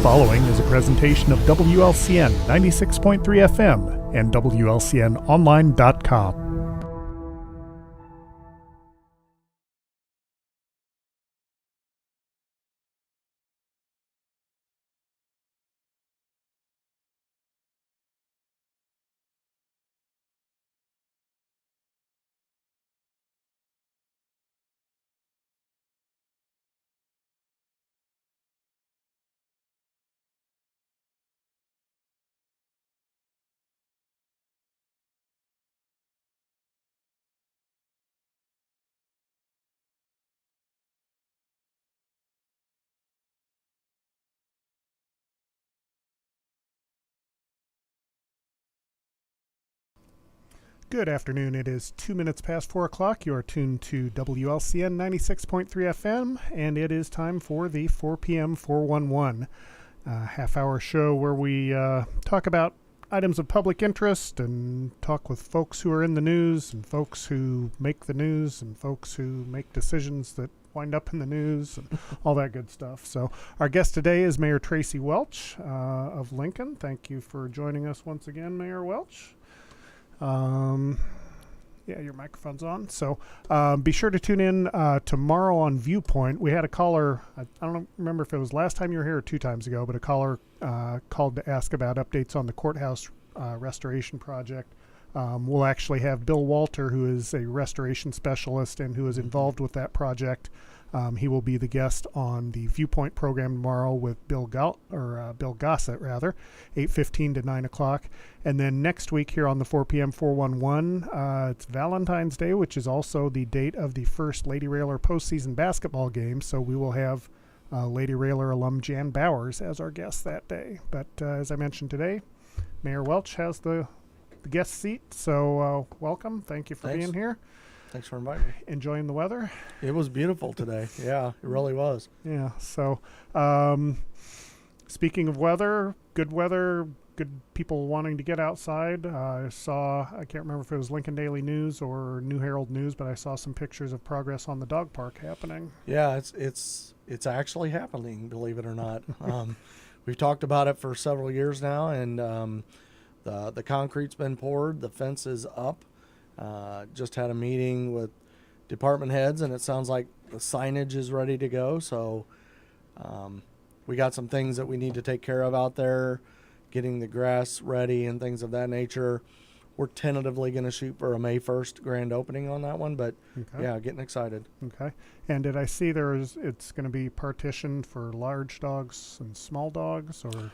following is a presentation of WLCN 96.3 FM and WLCNonline.com. Good afternoon. It is 2 minutes past 4 o'clock. You are tuned to WLCN 96.3 FM, and it is time for the 4 p.m. 411 half-hour show where we talk about items of public interest and talk with folks who are in the news and folks who make the news and folks who make decisions that wind up in the news and all that good stuff. So our guest today is Mayor Tracy Welch of Lincoln. Thank you for joining us once again, Mayor Welch. Yeah, your microphone's on. So be sure to tune in tomorrow on Viewpoint. We had a caller, I don't remember if it was last time you were here or 2 times ago, but a caller called to ask about updates on the courthouse restoration project. We'll actually have Bill Walter, who is a restoration specialist and who is involved with that project. He will be the guest on the Viewpoint program tomorrow with Bill Gossett, 8:15 to 9 o'clock. And then next week here on the 4 p.m. 411, it's Valentine's Day, which is also the date of the first Lady Railer postseason basketball game. So we will have Lady Railer alum Jan Bowers as our guest that day. But as I mentioned today, Mayor Welch has the guest seat. So welcome. Thank you for being here. Thanks for inviting me. Enjoying the weather? It was beautiful today. Yeah, it really was. Yeah. So, speaking of weather, good people wanting to get outside. I can't remember if it was Lincoln Daily News or New Herald News, but I saw some pictures of progress on the dog park happening. Yeah, it's actually happening, believe it or not. We've talked about it for several years now, and the concrete's been poured, the fence is up. Just had a meeting with department heads, and it sounds like the signage is ready to go. So we got some things that we need to take care of out there, getting the grass ready and things of that nature. We're tentatively going to shoot for a May 1st grand opening on that one, but yeah, getting excited. Okay. And did I see it's going to be partitioned for large dogs and small dogs, or?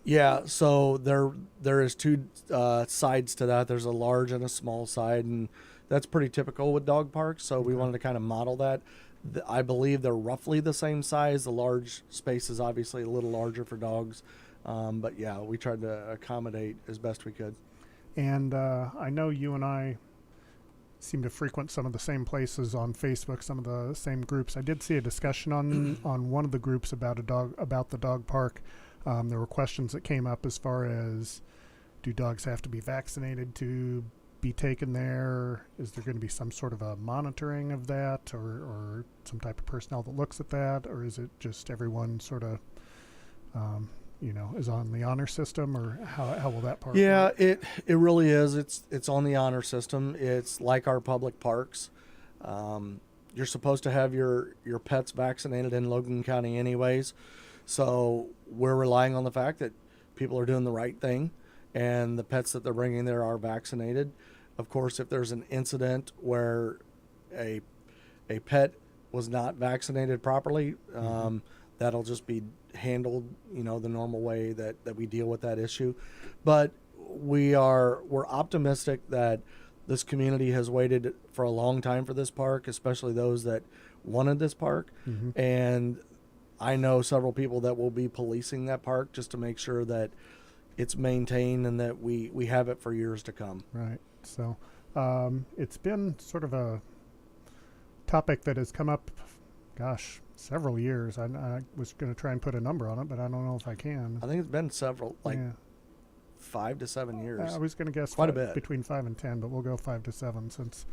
Yeah, so there is 2 sides to that. There's a large and a small side, and that's pretty typical with dog parks. So we wanted to kind of model that. I believe they're roughly the same size. The large space is obviously a little larger for dogs, but yeah, we tried to accommodate as best we could. And I know you and I seem to frequent some of the same places on Facebook, some of the same groups. I did see a discussion on one of the groups about the dog park. There were questions that came up as far as, do dogs have to be vaccinated to be taken there? Is there going to be some sort of a monitoring of that, or some type of personnel that looks at that? Or is it just everyone sort of, is on the honor system, or how will that part work? It really is. It's on the honor system. It's like our public parks. You're supposed to have your pets vaccinated in Logan County anyways. So we're relying on the fact that people are doing the right thing and the pets that they're bringing there are vaccinated. Of course, if there's an incident where a pet was not vaccinated properly, that'll just be handled, the normal way that we deal with that issue. But we're optimistic that this community has waited for a long time for this park, especially those that wanted this park. And I know several people that will be policing that park just to make sure that it's maintained and that we have it for years to come. Right. So it's been sort of a topic that has come up, several years. I was going to try and put a number on it, but I don't know if I can. I think it's been several, 5 to 7 years. I was going to guess quite a bit, between 5 and 10, but we'll go 5 to 7 since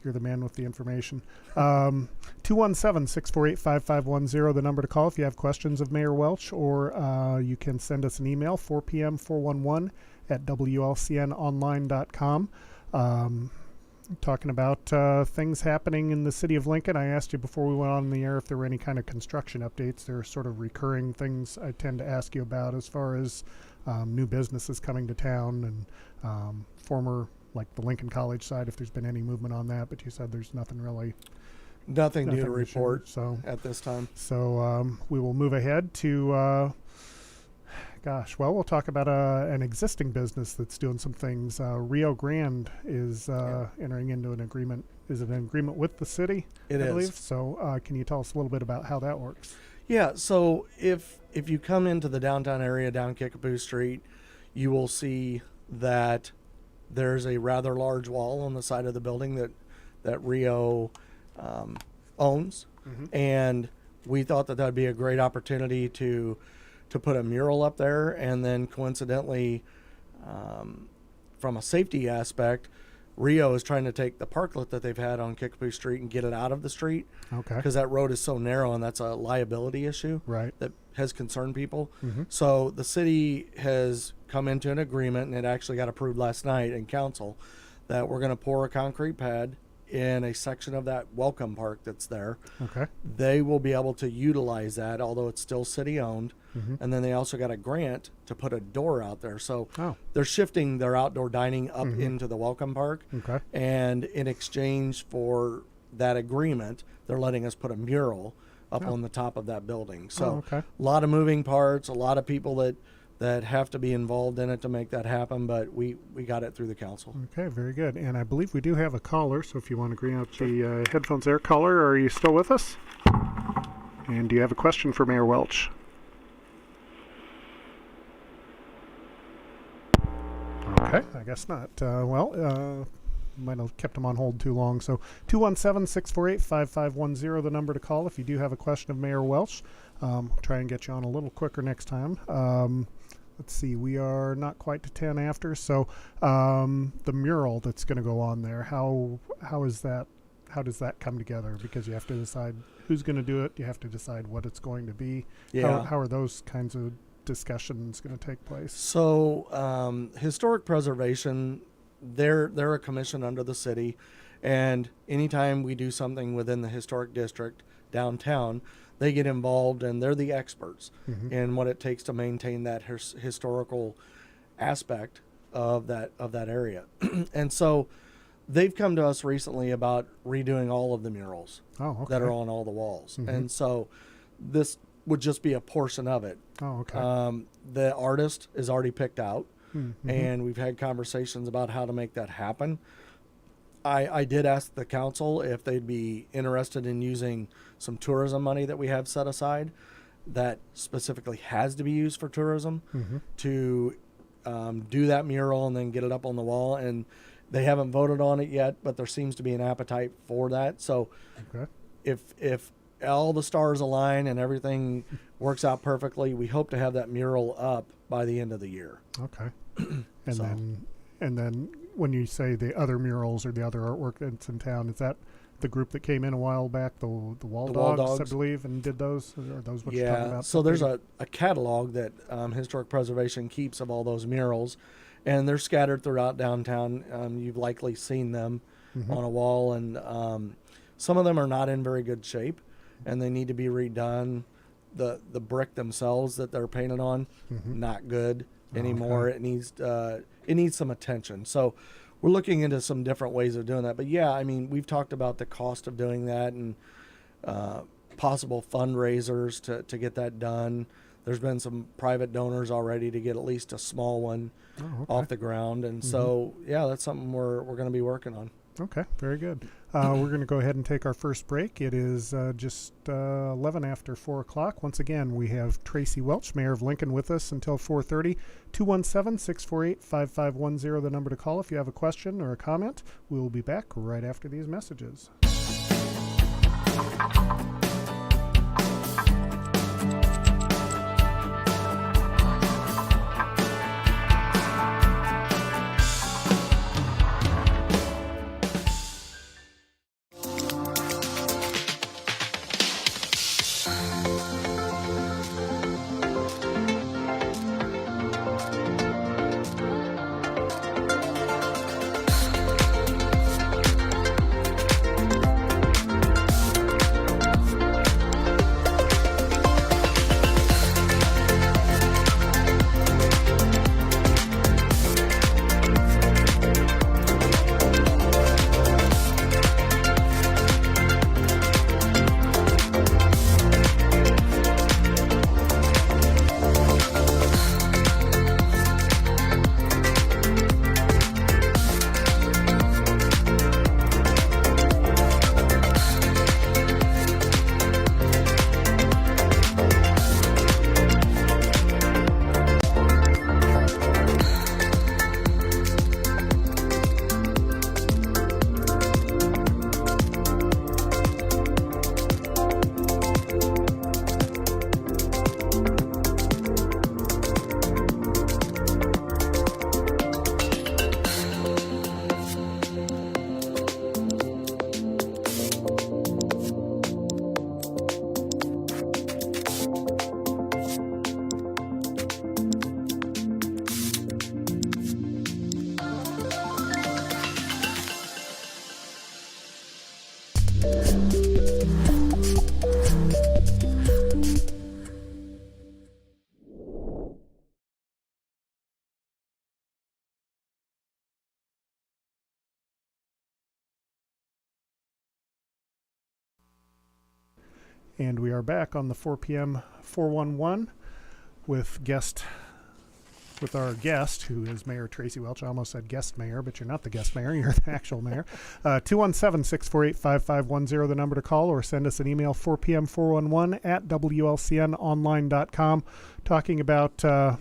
You're the man with the information. 217-648-5510, the number to call if you have questions of Mayor Welch, or you can send us an email, 4pm411 at wlcnonline.com. Talking about things happening in the city of Lincoln. I asked you before we went on the air if there were any kind of construction updates. There are sort of recurring things I tend to ask you about as far as new businesses coming to town and former, like the Lincoln College side, if there's been any movement on that. But you said there's nothing really. Nothing new to share, report so at this time. So we will move ahead to. We'll talk about an existing business that's doing some things. Rio Grande is entering into an agreement. Is it an agreement with the city? It I is. believe. So can you tell us a little bit about how that works? Yeah, so if you come into the downtown area down Kickapoo Street, you will see that there's a rather large wall on the side of the building that Rio owns. Mm-hmm. And we thought that would be a great opportunity to put a mural up there, and then coincidentally, from a safety aspect, Rio is trying to take the parklet that they've had on Kickapoo Street and get it out of the street. Okay. Because that road is so narrow, and that's a liability issue. Right. That has concerned people. Mm-hmm. So the city has come into an agreement, and it actually got approved last night in council, that we're going to pour a concrete pad in a section of that welcome park that's there. Okay. They will be able to utilize that, although it's still city owned. Mm-hmm. And then they also got a grant to put a door out there. So Oh. they're shifting their outdoor dining up Mm-hmm. into the welcome park. Okay. And in exchange for that agreement, they're letting us put a mural up Oh. on the top of that building. So Oh, okay. a lot of moving parts, a lot of people that have to be involved in it to make that happen, but we got it through the council. Okay. Very good. And I believe we do have a caller. So if you want to green out the headphones there, caller, are you still with us? And do you have a question for Mayor Welch? Okay, I guess not. Might have kept him on hold too long. So 217-648-5510, the number to call if you do have a question of Mayor Welch. Try and get you on a little quicker next time. Let's see, we are not quite to 10 after. So the mural that's going to go on there, how is that? How does that come together? Because you have to decide who's going to do it. You have to decide what it's going to be. Yeah. How are those kinds of discussions going to take place? So historic preservation, they're a commission under the city, and anytime we do something within the historic district downtown, they get involved, and they're the experts Mm-hmm. in what it takes to maintain that historical aspect of that area. And so they've come to us recently about redoing all of the murals Oh, okay. that are on all the walls. Mhm. And so this would just be a portion of it. Oh, okay. The artist is already picked out, Mhm. and we've had conversations about how to make that happen. I did ask the council if they'd be interested in using some tourism money that we have set aside that specifically has to be used for tourism Mhm. to do that mural and then get it up on the wall. And they haven't voted on it yet, but there seems to be an appetite for that. So Okay. if all the stars align and everything works out perfectly, we hope to have that mural up by the end of the year. Okay. And So- then when you say the other murals or the other artwork that's in town, is that the group that came in a while back, the Wall The Wall Dogs, I Dogs. believe, and did those? Are those what you're talking Yeah, about? so there's a catalog that Historic Preservation keeps of all those murals, and they're scattered throughout downtown. You've likely seen them Mhm. on a wall, and some of them are not in very good shape, and they need to be redone. The brick themselves that they're painted on, Mhm. not good Oh, anymore. okay. It needs some attention. So we're looking into some different ways of doing that. But yeah, I mean, we've talked about the cost of doing that and possible fundraisers to get that done. There's been some private donors already to get at least a small one Oh, okay. off the ground, and so yeah, that's something we're going to be working on. Okay, very good. We're going to go ahead and take our first break. It is just 11 after 4 o'clock. Once again, we have Tracy Welch, Mayor of Lincoln, with us until 4:30. 217-648-5510, the number to call if you have a question or a comment. We'll be back right after these messages. And we are back on the 4 p.m. 411 with our guest, who is Mayor Tracy Welch. I almost said guest mayor, but you're not the guest mayor. You're the actual mayor. 217-648-5510, the number to call, or send us an email, 4pm411 at WLCNonline.com, talking about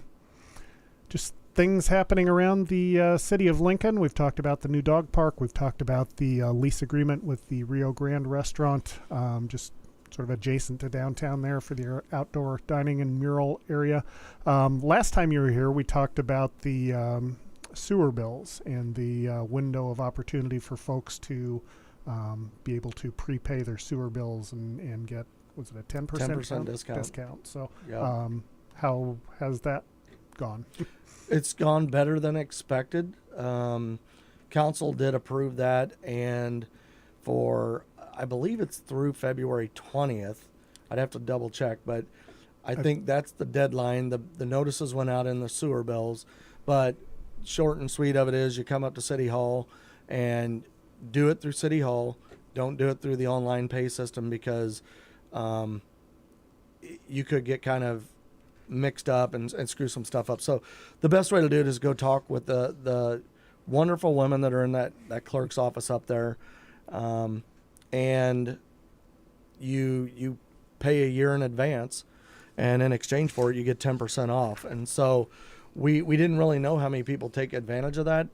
just things happening around the city of Lincoln. We've talked about the new dog park. We've talked about the lease agreement with the Rio Grande restaurant, just sort of adjacent to downtown there for the outdoor dining and mural area. Last time you were here, we talked about the sewer bills and the window of opportunity for folks to be able to prepay their sewer bills and get, was it a 10% discount? So Yep. How has that gone? It's gone better than expected. Council did approve that, and for, I believe it's through February 20th. I'd have to double check, but I think that's the deadline. The notices went out in the sewer bills, but short and sweet of it is you come up to City Hall and do it through City Hall. Don't do it through the online pay system, because you could get kind of mixed up and screw some stuff up. So the best way to do it is go talk with the wonderful women that are in that clerk's office up there. And you pay a year in advance, and in exchange for it, you get 10% off. And so we didn't really know how many people take advantage of that,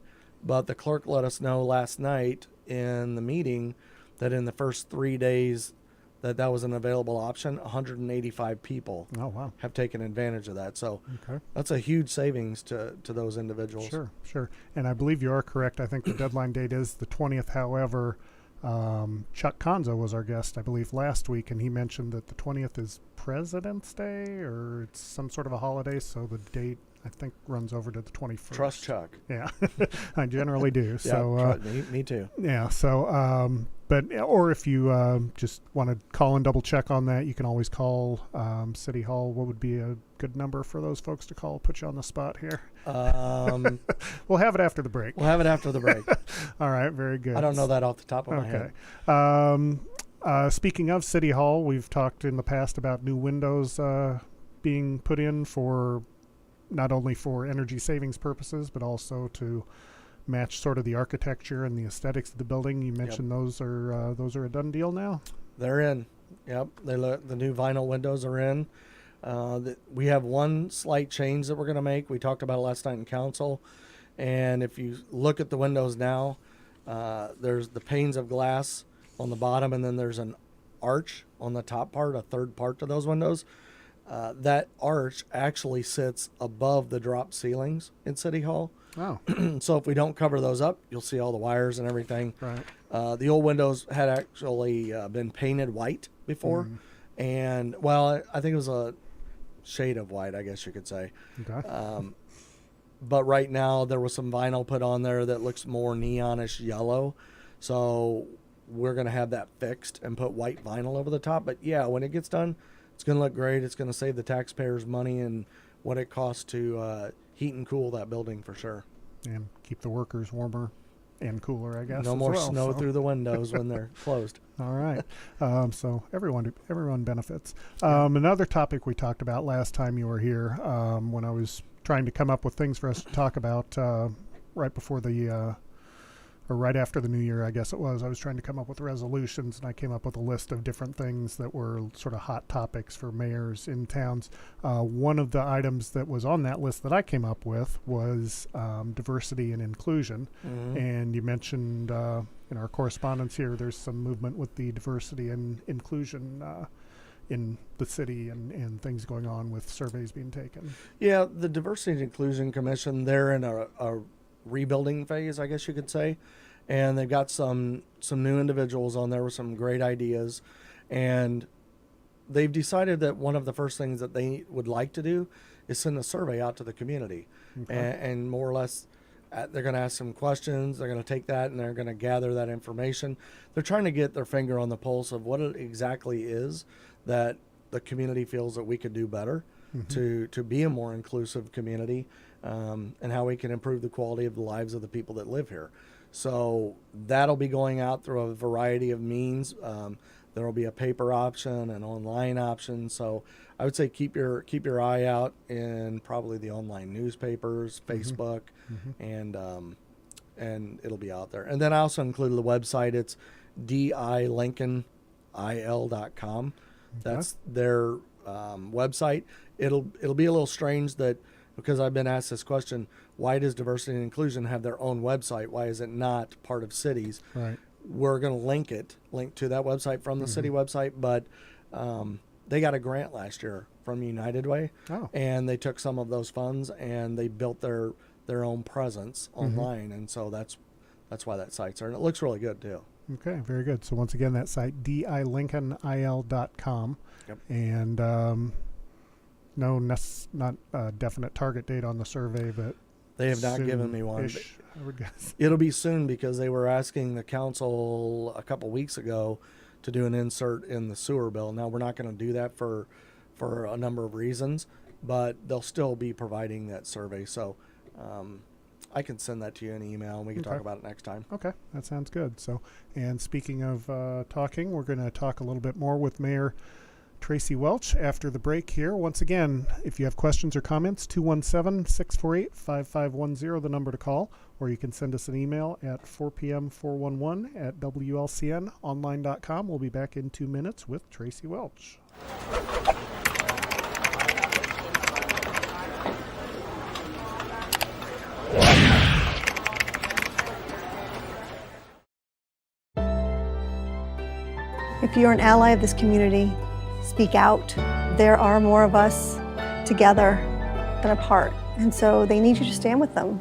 but the clerk let us know last night in the meeting that in the first 3 days that was an available option, 185 people have taken advantage of that. So that's a huge savings to those individuals. Sure. And I believe you are correct. I think the deadline date is the 20th. However, Chuck Konza was our guest, I believe, last week, and he mentioned that the 20th is President's Day, or it's some sort of a holiday, so the date, I think, runs over to the 21st. Trust Chuck. Yeah, I generally do. So me too. Yeah. So, or if you just want to call and double check on that, you can always call City Hall. What would be a good number for those folks to call? Put you on the spot here. We'll have it after the break. All right. Very good. I don't know that off the top of my head. Speaking of City Hall, we've talked in the past about new windows being put in for not only for energy savings purposes, but also to match sort of the architecture and the aesthetics of the building. You mentioned those are a done deal now. They're in. Yep, the new vinyl windows are in. We have one slight change that we're going to make. We talked about it last night in council, and if you look at the windows now, there's the panes of glass on the bottom, and then there's an arch on the top part, a third part to those windows. That arch actually sits above the drop ceilings in City Hall. Oh. So if we don't cover those up, you'll see all the wires and everything. Right. The old windows had actually been painted white before. And, well, I think it was a shade of white, I guess you could say. Okay. But right now there was some vinyl put on there that looks more neonish yellow. So we're going to have that fixed and put white vinyl over the top. But, yeah, when it gets done, it's going to look great. It's going to save the taxpayers money and what it costs to heat and cool that building for sure. And keep the workers warmer and cooler, I guess. No more snow through the windows when they're closed. All right. So everyone benefits. Another topic we talked about last time you were here, when I was trying to come up with things for us to talk about right before or right after the new year, I guess it was. I was trying to come up with resolutions, and I came up with a list of different things that were sort of hot topics for mayors in towns. One of the items that was on that list that I came up with was diversity and inclusion. And you mentioned in our correspondence here, there's some movement with the diversity and inclusion in the city and things going on with surveys being taken. Yeah, the Diversity and Inclusion Commission, they're in a rebuilding phase, I guess you could say, and they've got some new individuals on there with some great ideas, and they've decided that one of the first things that they would like to do is send a survey out to the community. And more or less they're going to ask some questions, they're going to take that and they're going to gather that information. They're trying to get their finger on the pulse of what it exactly is that the community feels that we could do better to be a more inclusive community, and how we can improve the quality of the lives of the people that live here. So that'll be going out through a variety of means. There will be a paper option, an online option. So I would say keep your eye out in probably the online newspapers, Facebook, and it'll be out there. And then I also included the website. It's dilincolnil.com. That's their website. It'll be a little strange that, because I've been asked this question, why does diversity and inclusion have their own website? Why is it not part of cities? Right. We're going to link to that website from the city website, but they got a grant last year from United Way, and they took some of those funds and they built their own presence online, and so that's why that site's there, and it looks really good too. Okay, very good. So once again, that site, dilincolnil.com. Yep. And not a definite target date on the survey, but They have not given me one. soon-ish, I would guess. It'll be soon, because they were asking the council a couple weeks ago to do an insert in the sewer bill. Now, we're not going to do that for a number of reasons, but they'll still be providing that survey. So I can send that to you in email, and we can talk about it next time. Okay, that sounds good. So, and speaking of talking, we're going to talk a little bit more with Mayor Tracy Welch after the break here. Once again, if you have questions or comments, 217-648-5510, the number to call, or you can send us an email at 4pm411@wlcnonline.com. We'll be back in 2 minutes with Tracy Welch. If you're an ally of this community, speak out. There are more of us together than apart, and so they need you to stand with them.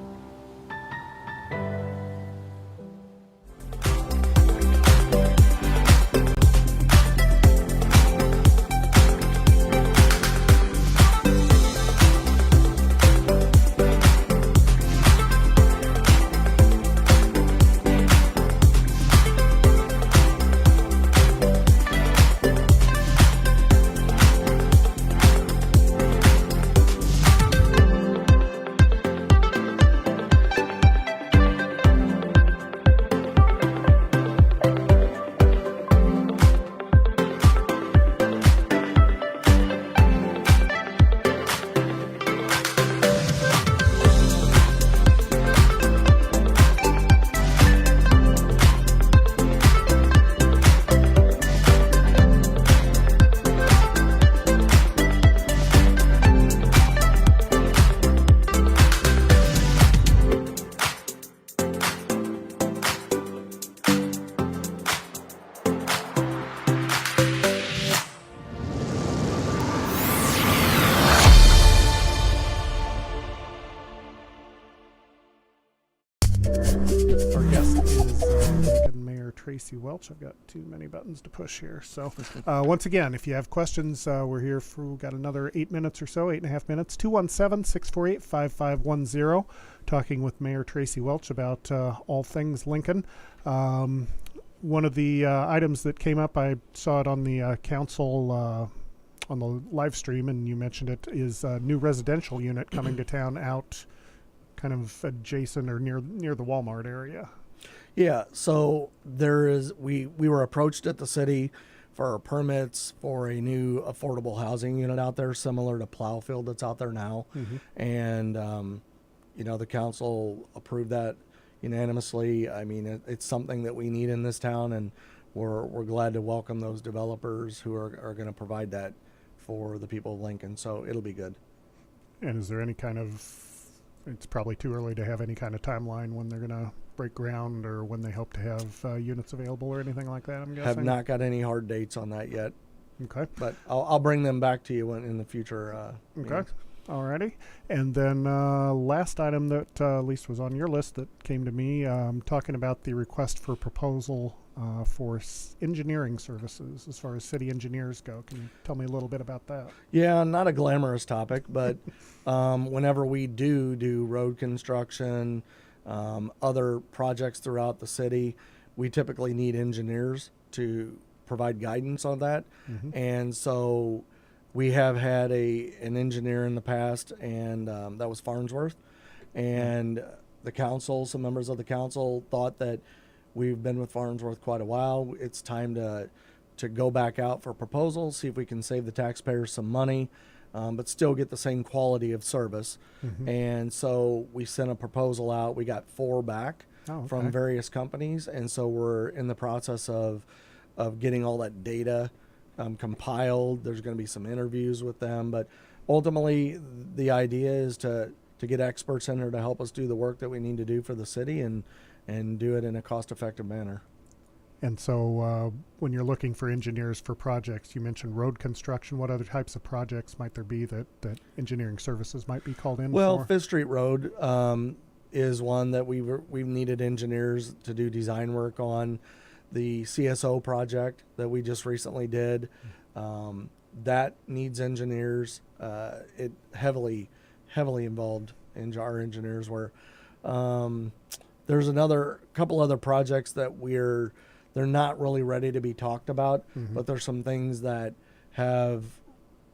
Our guest is Lincoln Mayor Tracy Welch. I've got too many buttons to push here. So once again, if you have questions, we're here for, we've got another 8 minutes or so, 8.5 minutes, 217-648-5510, talking with Mayor Tracy Welch about all things Lincoln. One of the items that came up, I saw it on the council on the live stream, and you mentioned it, is a new residential unit coming to town out kind of adjacent or near the Walmart area. Yeah, so there is, we were approached at the city for permits for a new affordable housing unit out there, similar to Plowfield that's out there now. And, the council approved that unanimously. I mean, it's something that we need in this town, and we're glad to welcome those developers who are going to provide that for the people of Lincoln. So it'll be good. And is there any kind of, it's probably too early to have any kind of timeline when they're going to break ground or when they hope to have units available or anything like that, I'm guessing? Have not got any hard dates on that yet. Okay. But I'll bring them back to you in the future. Okay. Alrighty. And then last item that at least was on your list that came to me, talking about the request for proposal for engineering services as far as city engineers go. Can you tell me a little bit about that? Yeah, not a glamorous topic, but whenever we do road construction, other projects throughout the city, we typically need engineers to provide guidance on that. And so we have had an engineer in the past, and that was Farnsworth. And the council, some members of the council thought that we've been with Farnsworth quite a while. It's time to to go back out for proposals, see if we can save the taxpayers some money, but still get the same quality of service. And so we sent a proposal out. We got 4 back from various companies, and so we're in the process of getting all that data compiled. There's going to be some interviews with them, but ultimately the idea is to get experts in there to help us do the work that we need to do for the city and do it in a cost-effective manner. And so when you're looking for engineers for projects, you mentioned road construction. What other types of projects might there be that engineering services might be called in Well, for? Fifth Street Road is one that we've needed engineers to do design work on. The CSO project that we just recently did, that needs engineers. It heavily involved in our engineers. Where there's couple other projects that they're not really ready to be talked about, but there's some things that have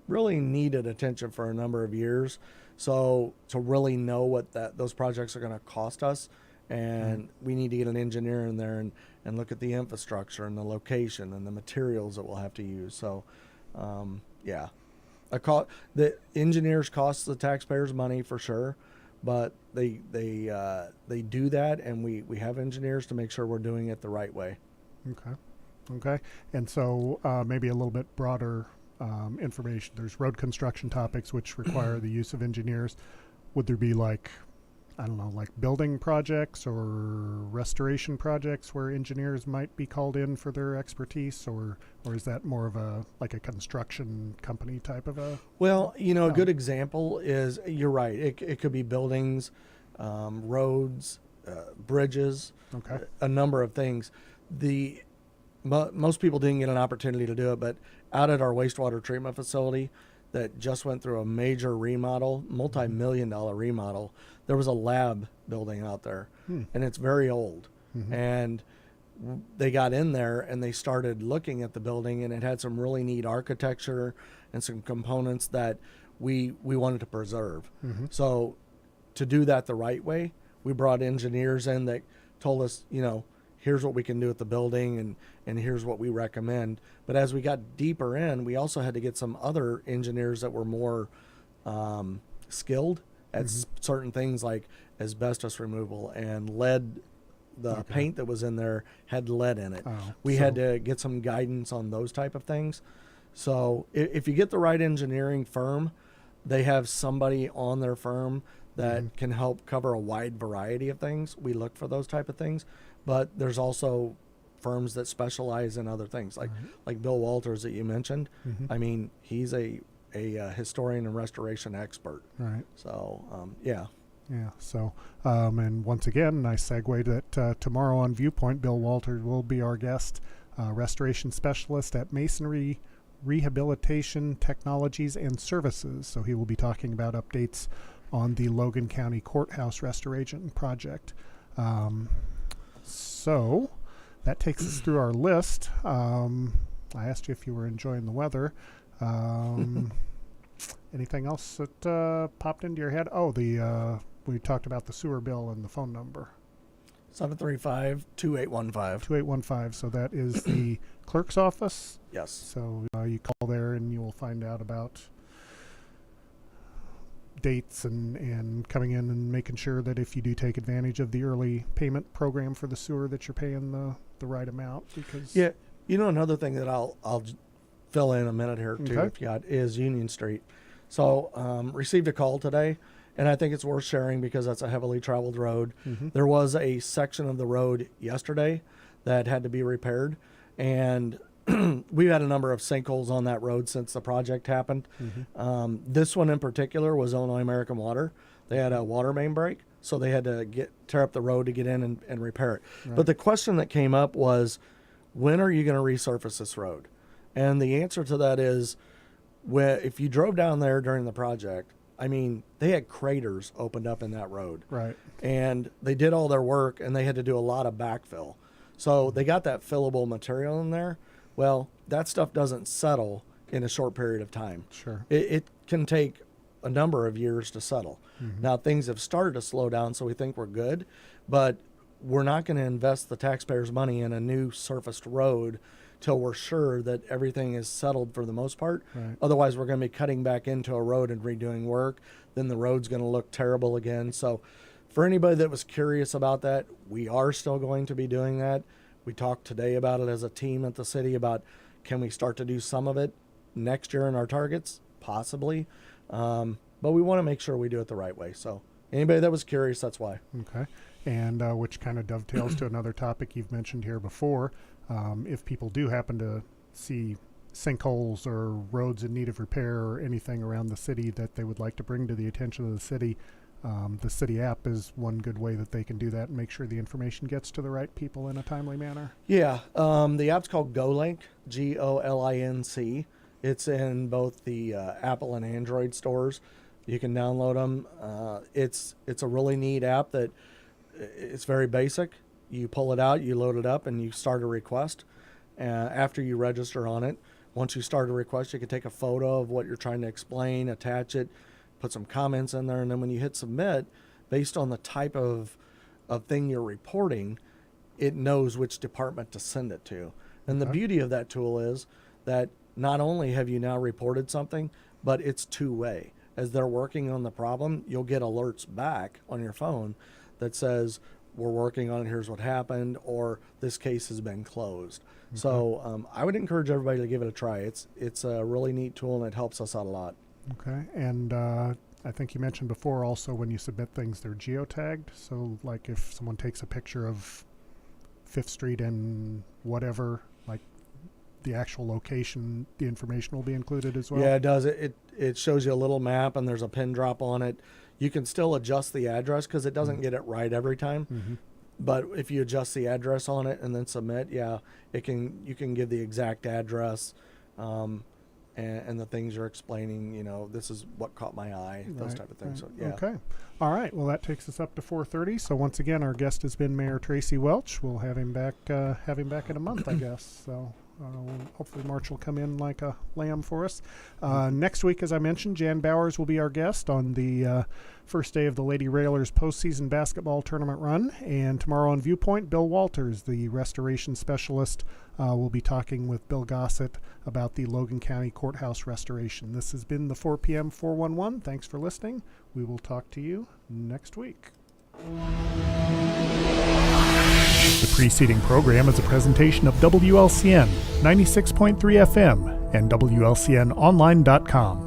really needed attention for a number of years. So to really know what those projects are going to cost us, and we need to get an engineer in there and look at the infrastructure and the location and the materials that we'll have to use. So, the engineers cost the taxpayers money for sure, but they do that, and we have engineers to make sure we're doing it the right way. Okay. And so maybe a little bit broader information. There's road construction topics which require the use of engineers. Would there be like building projects or restoration projects where engineers might be called in for their expertise, or is that more of a construction company type of a? Well, a good example is, you're right. It could be buildings, roads, bridges, a number of things. Most people didn't get an opportunity to do it, but out at our wastewater treatment facility that just went through a major remodel, multi-million-dollar remodel, there was a lab building out there, and it's very old. And they got in there and they started looking at the building, and it had some really neat architecture and some components that we wanted to preserve. So to do that the right way, we brought engineers in that told us, here's what we can do with the building, and here's what we recommend. But as we got deeper in, we also had to get some other engineers that were more skilled at certain things like asbestos removal and lead. The paint that was in there had lead in it. We had to get some guidance on those type of things. So if you get the right engineering firm, they have somebody on their firm that can help cover a wide variety of things. We look for those type of things. But there's also firms that specialize in other things, like Bill Walters that you mentioned. I mean, he's a historian and restoration expert. Right. So, yeah. Yeah. So, and once again, nice segue that tomorrow on Viewpoint, Bill Walters will be our guest, restoration specialist at Masonry Rehabilitation Technologies and Services. So he will be talking about updates on the Logan County Courthouse restoration project. So that takes us through our list. I asked you if you were enjoying the weather. Anything else that popped into your head? Oh, we talked about the sewer bill and the phone number. 735-2815. 2815. So that is the clerk's office. Yes. So you call there and you will find out about dates and coming in and making sure that if you do take advantage of the early payment program for the sewer that you're paying the right amount. Because another thing that I'll fill in a minute here too, if you got, is Union Street. So received a call today, and I think it's worth sharing because that's a heavily traveled road. There was a section of the road yesterday that had to be repaired, and we've had a number of sinkholes on that road since the project happened. This one in particular was Illinois American Water. They had a water main break, so they had to tear up the road to get in and repair it. Right. But the question that came up was, when are you going to resurface this road? And the answer to that is, if you drove down there during the project, I mean, they had craters opened up in that road. Right. And they did all their work, and they had to do a lot of backfill. So they got that fillable material in there. Well, that stuff doesn't settle in a short period of time. Sure. It can take a number of years to settle. Now, things have started to slow down, so we think we're good, but we're not going to invest the taxpayers' money in a new surfaced road till we're sure that everything is settled for the most part. Right. Otherwise, we're going to be cutting back into a road and redoing work. Then the road's going to look terrible again. So for anybody that was curious about that, we are still going to be doing that. We talked today about it as a team at the city about, can we start to do some of it next year in our targets? Possibly. But we want to make sure we do it the right way. So anybody that was curious, that's why. Okay. And which kind of dovetails to another topic you've mentioned here before. If people do happen to see sinkholes or roads in need of repair or anything around the city that they would like to bring to the attention of the city app is one good way that they can do that and make sure the information gets to the right people in a timely manner. Yeah. The app's called GoLink, GOLINC. It's in both the Apple and Android stores. You can download them. It's a really neat app that it's very basic. You pull it out, you load it up, and you start a request. After you register on it, once you start a request, you can take a photo of what you're trying to explain, attach it, put some comments in there, and then when you hit submit, based on the type of thing you're reporting, it knows which department to send it to. And the Okay. beauty of that tool is that not only have you now reported something, but it's two-way. As they're working on the problem, you'll get alerts back on your phone that says, we're working on it, here's what happened, or this case has been closed. Okay. So I would encourage everybody to give it a try. It's a really neat tool, and it helps us out a lot. Okay. And I think you mentioned before also when you submit things, they're geotagged. So like if someone takes a picture of 5th Street and whatever, like the actual location, the information will be included as well? Yeah, it does. It shows you a little map, and there's a pin drop on it. You can still adjust the address because it doesn't get it right every time. Mm-hmm. But if you adjust the address on it and then submit, yeah, you can give the exact address, and the things you're explaining. You know, this is what caught my eye, those Right, type of things. right. So yeah. Okay. All right. Well, that takes us up to 4:30. So once again, our guest has been Mayor Tracy Welch. We'll have him back in a month, I guess. So hopefully March will come in like a lamb for us. Next week, as I mentioned, Jan Bowers will be our guest on the first day of the Lady Railers postseason basketball tournament run. And tomorrow on Viewpoint, Bill Walters, the restoration specialist, will be talking with Bill Gossett about the Logan County Courthouse restoration. This has been the 4 p.m. 411. Thanks for listening. We will talk to you next week. The preceding program is a presentation of WLCN 96.3 FM and WLCNonline.com.